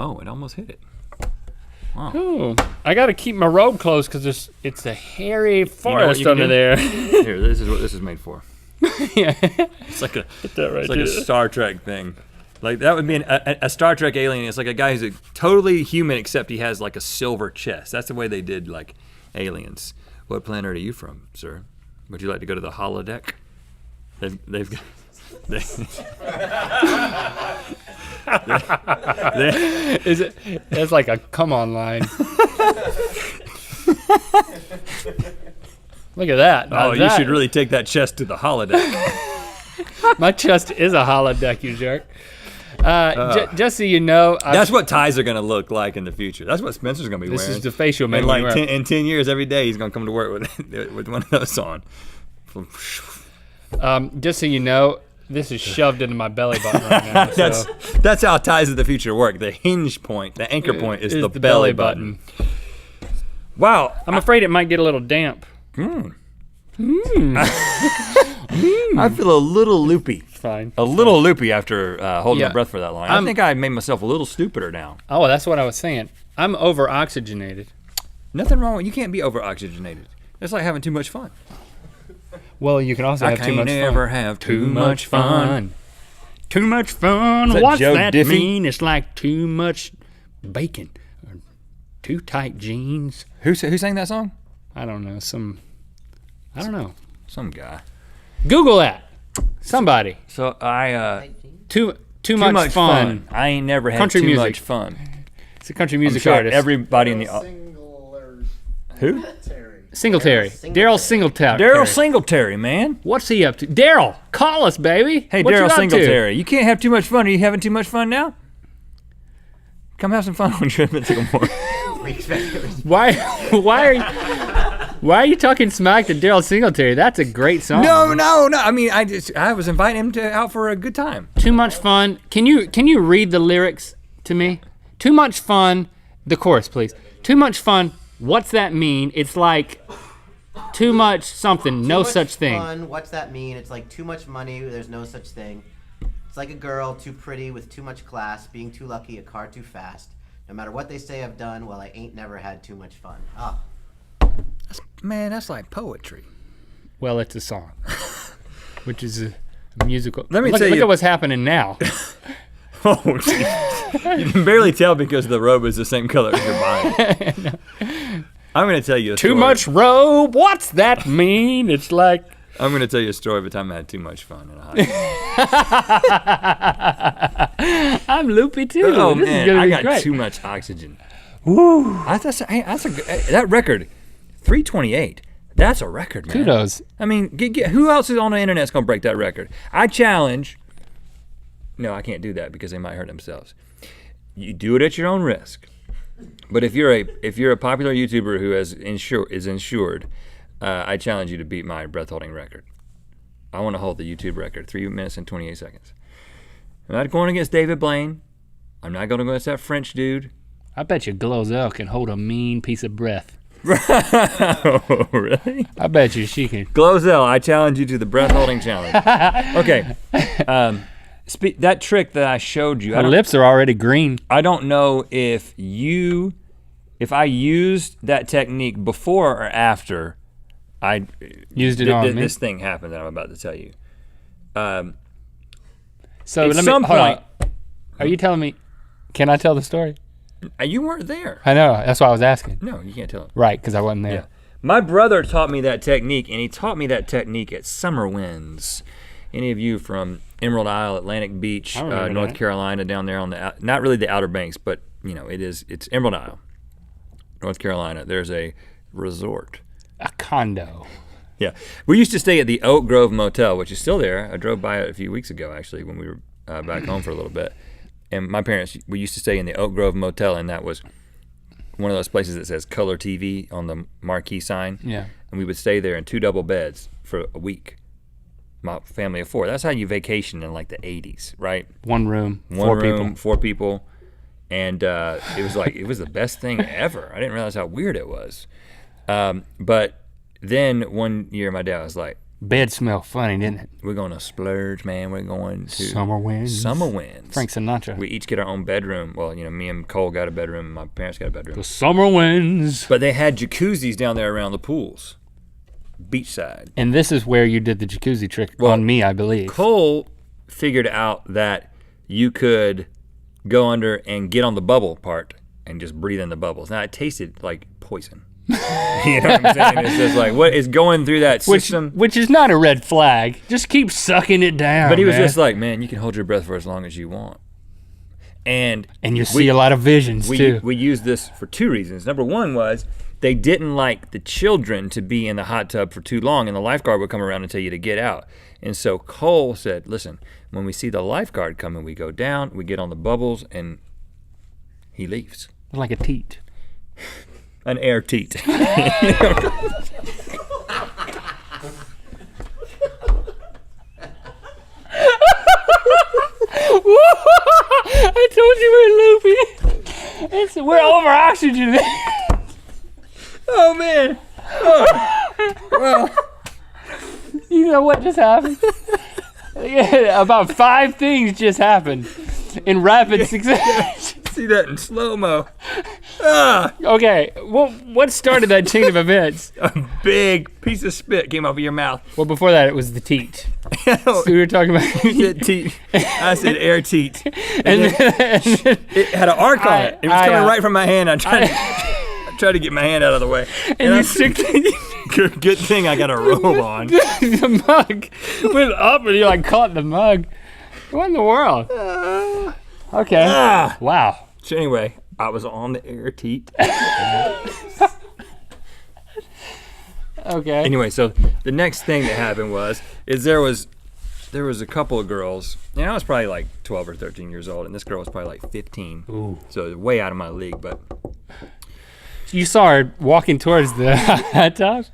Oh, it almost hit it. Wow. Ooh, I gotta keep my robe closed because it's a hairy forest under do? there. Here, this is what this is made for. Yeah. It's like right a Star Trek thing. Like that would be a Star Trek alien. It's like a guy who's totally human except he has like a silver chest. That's the way they did like aliens. What planet are you from, sir? Would you like to go to the holodeck? They've got. Is it? That's like a come on line. Look at that. Oh, you should really take that chest to the holodeck. My chest is a holodeck, you jerk. Just so you know, that's what ties are gonna look like in the future. That's what Spencer's gonna be wearing. This is the facial man. In 10 years, every day he's gonna come to work with one of those on. Just so you know, this is shoved into my belly button right now. That's how ties of the future work. The hinge point, the anchor point is the belly button. Wow. I'm afraid it might get a little damp. I feel a little loopy. Fine. A little loopy after holding my breath for that long. I think I made myself a little stupider now. Oh, that's what I was saying. I'm over oxygenated. Nothing wrong with you. Can't be over oxygenated. It's like having too much fun. Well, you can also have too much fun. I can't never have too much fun. Too much fun. What's that mean? It's like too much bacon. Or too tight jeans. Who sang that song? I don't know. I don't know. Some guy. Google that. Somebody. So I too much fun. I ain't never had country too music. much fun. It's a country music sure artist. Everybody in the who? Singletary. Daryl Singletary. Daryl Singletary, man. What's he up to? Daryl, call us, baby. Hey, what Daryl you up Singletary. You can't have too much fun. Are you having too much fun now? Come have some fun on Trip and Sycamore. Why are you talking smack to Daryl Singletary? That's a great song. No. I mean, I was inviting him out for a good time. Too much fun. Can you read the lyrics to me? Too much fun. The chorus, please. Too much fun. What's that mean? It's like too much something. No such thing. Fun. What's that mean? It's like too much money. There's no such thing. It's like a girl too pretty with too much class, being too lucky, a car too fast. No matter what they say I've done, well, I ain't never had too much fun. That's like poetry. Well, it's a song, which is a musical. Let me look at what's happening now. Oh, geez. You can barely tell because the robe is the same color as your body. No. I'm going to tell you a story. Too much robe? What's that mean? It's like... I'm going to tell you a story of a time I had too much fun in a hike. I'm loopy too. Oh, this man, is gonna I be got great. too much oxygen. Woo. That record, 328. That's a record, man. Kudos. I mean, who else is on the internet is going to break that record? I challenge... No, I can't do that because they might hurt themselves. You do it at your own risk. But if you're a popular YouTuber who is insured, I challenge you to beat my breath-holding record. I want to hold the YouTube record, 3 minutes and 28 seconds. I'm not going against David Blaine. I'm not going against that French dude. I bet you Glozell can hold a mean piece of breath. Oh, really? I bet you she can. Glozell, I challenge you to the breath-holding challenge. Okay. That trick that I showed you. Her lips are already green. I don't know if I used that technique before or after I used it on me. This thing happened that I'm about to tell you. So let me hold on. Are you telling me? Can I tell the story? You weren't there. I know. That's why I was asking. No, you can't tell it. Right, because I wasn't there. Yeah. My brother taught me that technique, and he taught me that technique at Summer Winds. Any of you from Emerald Isle, Atlantic Beach, North Carolina, down there on the not really the Outer Banks, but you know it's Emerald Isle, North Carolina. There's a resort, a condo. Yeah, we used to stay at the Oak Grove Motel, which is still there. I drove by it a few weeks ago actually when we were back home for a little bit. And my parents, we used to stay in the Oak Grove Motel, and that was one of those places that says color TV on the marquee sign. Yeah. And we would stay there in 2 double beds for a week. My family of 4. That's how you vacation in like the 80s, right? One room, 4 people. And it was the best thing ever. I didn't realize how weird it was. But then one year my dad was like, Bed smelled funny, didn't it? We're going to splurge, man. We're going to Summer winds. Summer winds. Frank Sinatra. We each get our own bedroom. Well, me and Cole got a bedroom, and my parents got a bedroom. The summer winds. But they had jacuzzis down there around the pools, beachside. And this is where you did the jacuzzi trick on me, I believe. Cole figured out that you could go under and get on the bubble part and just breathe in the bubbles. Now, it tasted like poison. You know what I'm saying? It's just like, what is going through that system? Which is not a red flag. Just keep sucking it down. But he was just like, man, you can hold your breath for as long as you want. And you see a lot of visions, too. We used this for 2 reasons. Number one was they didn't like the children to be in the hot tub for too long, and the lifeguard would come around and tell you to get out. And so Cole said, listen, when we see the lifeguard coming, we go down, we get on the bubbles, and he leaves. Like a teat. An air teat. I told you we're loopy. We're over oxygenated. Oh, man. Oh. Well. You know what just happened? About 5 things just happened in rapid succession. See that in slow-mo. Ah. Okay, well, what started that chain of events? A big piece of spit came out of your mouth. Well, before that, it was the teat. So we were talking about. You said teat. I said air teat. And then, it had an arc on it. It was coming right from my hand. I tried to get my hand out of the way. And you stick good thing I got a robe on. The mug went up and you like caught the mug. What in the world? Okay. Wow. So anyway, I was on the air teat. Okay. Anyway, so the next thing that happened is there was a couple of girls, and I was probably like 12 or 13 years old, and this girl was probably like 15. Ooh. So way out of my league, but. You saw her walking towards the hot tub?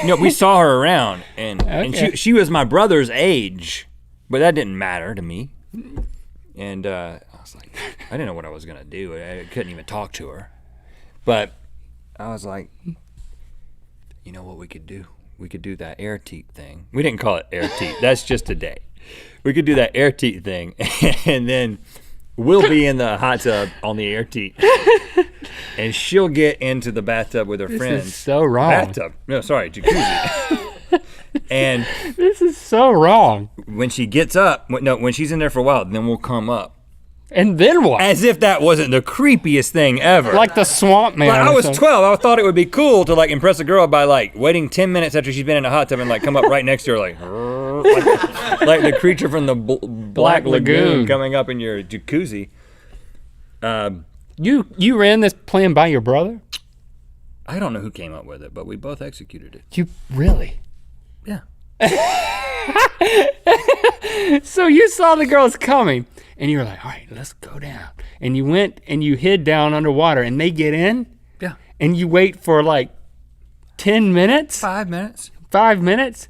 No, we saw her around, and she was my brother's age, but that didn't matter to me. And I was like, I didn't know what I was gonna do. I couldn't even talk to her. But I was like, you know what we could do? We could do that air teat thing. We didn't call it air teat. That's just today. We could do that air teat thing, and then we'll be in the hot tub on the air teat. And she'll get into the bathtub with her friends. This is so wrong. Bathtub. No, sorry, jacuzzi. And this is so wrong. when she gets up, when she's in there for a while, then we'll come up. And then what? As if that wasn't the creepiest thing ever. Like the swamp man. Like I was 12. I thought it would be cool to like impress a girl by like waiting 10 minutes after she's been in a hot tub and like come up right next to her like the creature from the Black Lagoon coming up in your jacuzzi. You ran this plan by your brother? I don't know who came up with it, but we both executed it. You really? Yeah. So you saw the girls coming, and you were like, all right, let's go down. And you went and you hid down underwater, and they get in? Yeah. And you wait for like 10 minutes? 5 minutes. 5 minutes?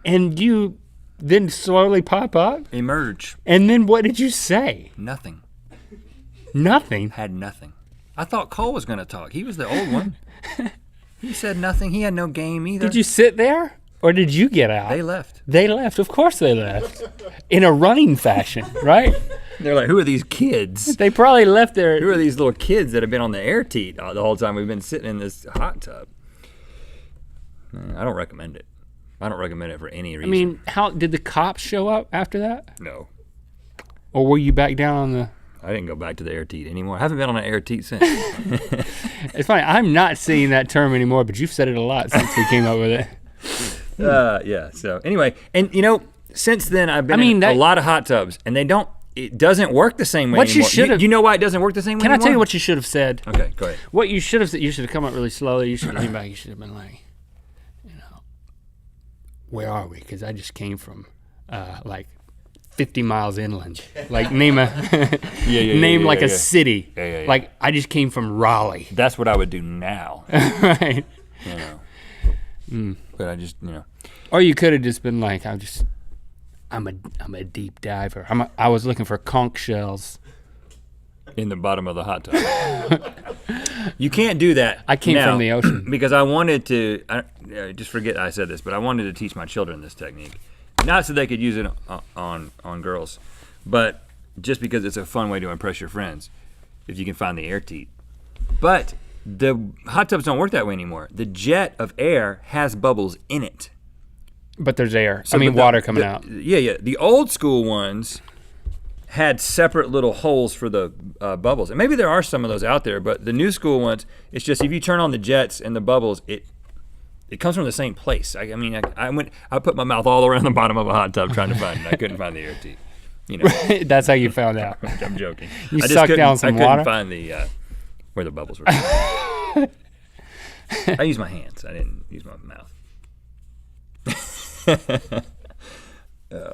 And you then slowly pop up? Emerge. And then what did you say? Nothing. Nothing? Had nothing. I thought Cole was going to talk. He was the old one. He said nothing. He had no game either. Did you sit there? Or did you get out? They left. They left. Of course they left. In a running fashion, right? They're like, who are these kids? They probably left there. Who are these little kids that have been on the air teat the whole time we've been sitting in this hot tub? I don't recommend it. I don't recommend it for any reason. I mean, how did the cops show up after that? No. Or were you back down on the... I didn't go back to the air teat anymore. I haven't been on an air teat since. It's funny. I'm not seeing that term anymore, but you've said it a lot since we came up with it. Yeah. So anyway, and you know, since then I've been in a lot of hot tubs, and it doesn't work the same way what anymore. you should have. You know why it doesn't work the same way Can anymore? I tell you what you should have said? Okay, go ahead. What you should have said, you should have come up really slowly. You should have leaned back. You should have been like, where are we? Because I just came from like 50 miles inland. Like name a a city. Yeah. Like I just came from Raleigh. That's what I would do now. Right. You know. But I just, Or you could have just been like, I'm a deep diver. I was looking for conch shells in the bottom of the hot tub. You can't do that. I came now from the ocean. because I wanted to. Just forget I said this, but I wanted to teach my children this technique, not so they could use it on girls, but just because it's a fun way to impress your friends, if you can find the air teat. But the hot tubs don't work that way anymore. The jet of air has bubbles in it. But there's air. So, I mean, but water coming out. Yeah. The old school ones had separate little holes for the bubbles. And maybe there are some of those out there, but the new school ones, it's just if you turn on the jets and the bubbles, it comes from the same place. I put my mouth all around the bottom of a hot tub trying to find it. I couldn't find the air teat. You know. That's how you found out. I'm joking. You I just sucked couldn't- down some I couldn't water? find the where the bubbles were. I used my hands. I didn't use my mouth. Oh.